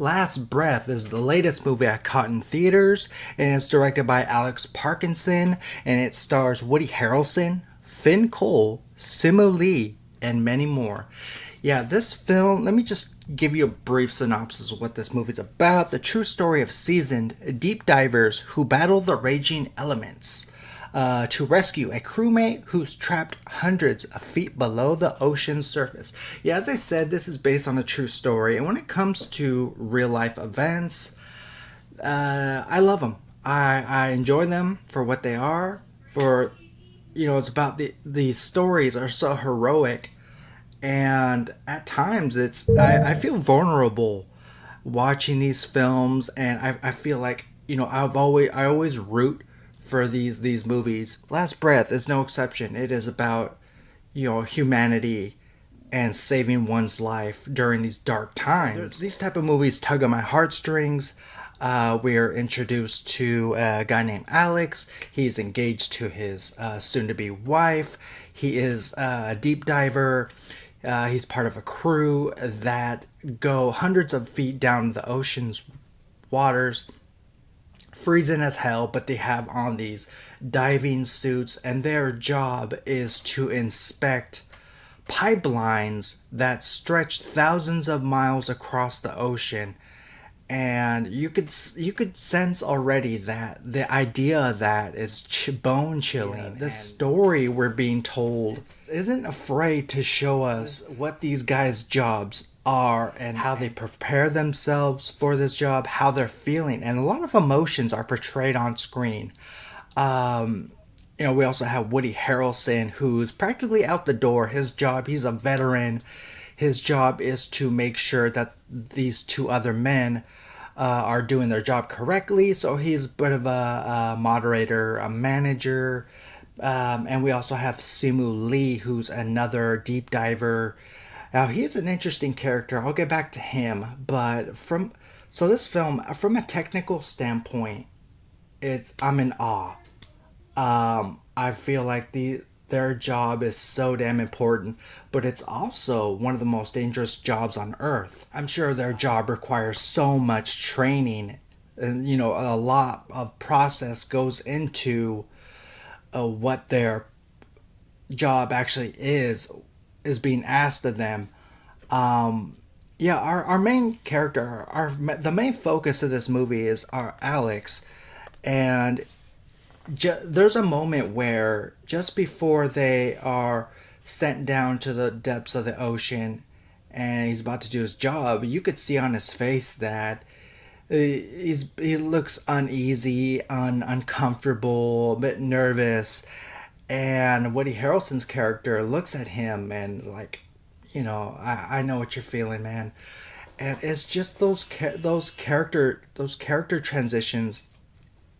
Last Breath is the latest movie I caught in theaters, and it's directed by Alex Parkinson, and it stars Woody Harrelson, Finn Cole, Simu Lee, and many more. Yeah, this film, let me just give you a brief synopsis of what this movie's about. The true story of seasoned deep divers who battle the raging elements to rescue a crewmate who's trapped hundreds of feet below the ocean's surface. Yeah, as I said, this is based on a true story, and when it comes to real life events, I love them. I enjoy them for what they are. It's about these stories are so heroic, and at times I feel vulnerable watching these films, and I feel like I always root for these movies. Last Breath is no exception. It is about humanity and saving one's life during these dark times. These type of movies tug on my heartstrings. We're introduced to a guy named Alex. He's engaged to his soon-to-be wife. He is a deep diver. He's part of a crew that go hundreds of feet down the ocean's waters, freezing as hell, but they have on these diving suits, and their job is to inspect pipelines that stretch thousands of miles across the ocean. And you could sense already that the idea of that is bone chilling. The story we're being told isn't afraid to show us what these guys' jobs are and how they prepare themselves for this job, how they're feeling, and a lot of emotions are portrayed on screen. We also have Woody Harrelson, who's practically out the door. His job, he's a veteran. His job is to make sure that these two other men are doing their job correctly. So he's a bit of a moderator, a manager. And we also have Simu Lee, who's another deep diver. Now, he's an interesting character. I'll get back to him. But this film, from a technical standpoint, I'm in awe. I feel like their job is so damn important, but it's also one of the most dangerous jobs on Earth. I'm sure their job requires so much training, and a lot of process goes into what their job actually is being asked of them. Our main character, the main focus of this movie is our Alex, and there's a moment where just before they are sent down to the depths of the ocean and he's about to do his job, you could see on his face that he looks uneasy, uncomfortable, a bit nervous. And Woody Harrelson's character looks at him and I know what you're feeling, man. And it's just those character transitions,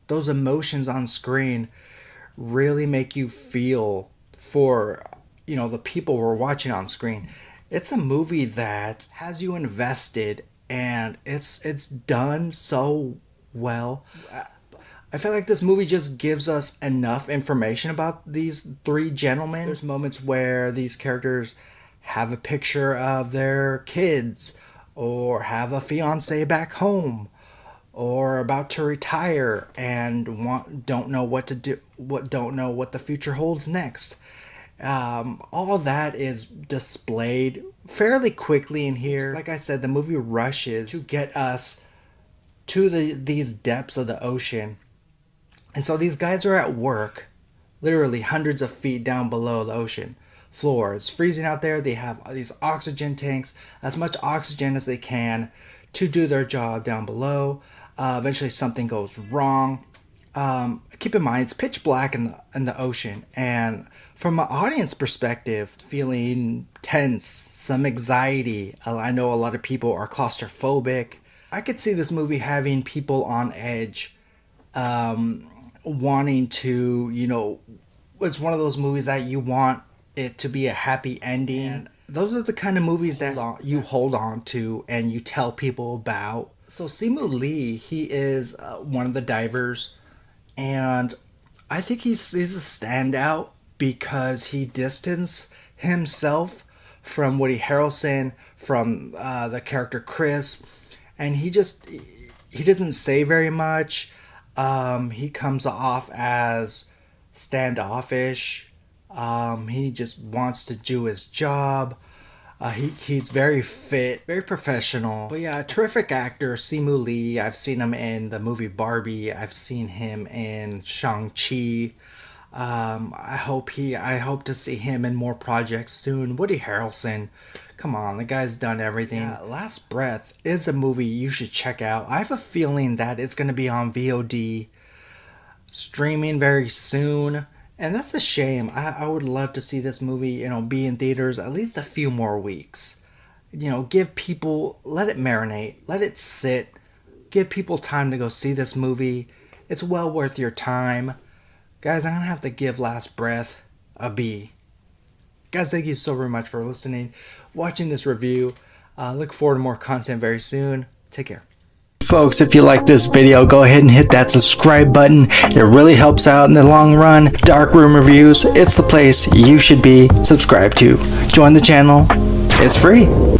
those emotions on screen really make you feel for the people we're watching on screen. It's a movie that has you invested, and it's done so well. I feel like this movie just gives us enough information about these three gentlemen. There's moments where these characters have a picture of their kids, or have a fiance back home, or about to retire and don't know what to do, don't know what the future holds next. All that is displayed fairly quickly in here. Like I said, the movie rushes to get us to these depths of the ocean. And so these guys are at work, literally hundreds of feet down below the ocean floor. It's freezing out there. They have these oxygen tanks, as much oxygen as they can to do their job down below. Eventually something goes wrong. Keep in mind, it's pitch black in the ocean, and from an audience perspective, feeling tense, some anxiety. I know a lot of people are claustrophobic. I could see this movie having people on edge, wanting to, it's one of those movies that you want it to be a happy ending. And those are the kind of movies that you hold on to and you tell people about. So Simu Lee, he is one of the divers, and I think he's a standout because he distanced himself from Woody Harrelson, from the character Chris, and he doesn't say very much. He comes off as standoffish. He just wants to do his job. He's very fit, very professional. But yeah, a terrific actor, Simu Lee. I've seen him in the movie Barbie. I've seen him in Shang-Chi. I hope to see him in more projects soon. Woody Harrelson, come on, the guy's done everything. Yeah, Last Breath is a movie you should check out. I have a feeling that it's going to be on VOD, streaming very soon. And that's a shame. I would love to see this movie, be in theaters at least a few more weeks. Give people, let it marinate, let it sit. Give people time to go see this movie. It's well worth your time. Guys, I'm going to have to give Last Breath a B. Guys, thank you so very much for listening, watching this review. Look forward to more content very soon. Take care. Folks, if you like this video, go ahead and hit that subscribe button. It really helps out in the long run. Dark Room Reviews, it's the place you should be subscribed to. Join the channel. It's free.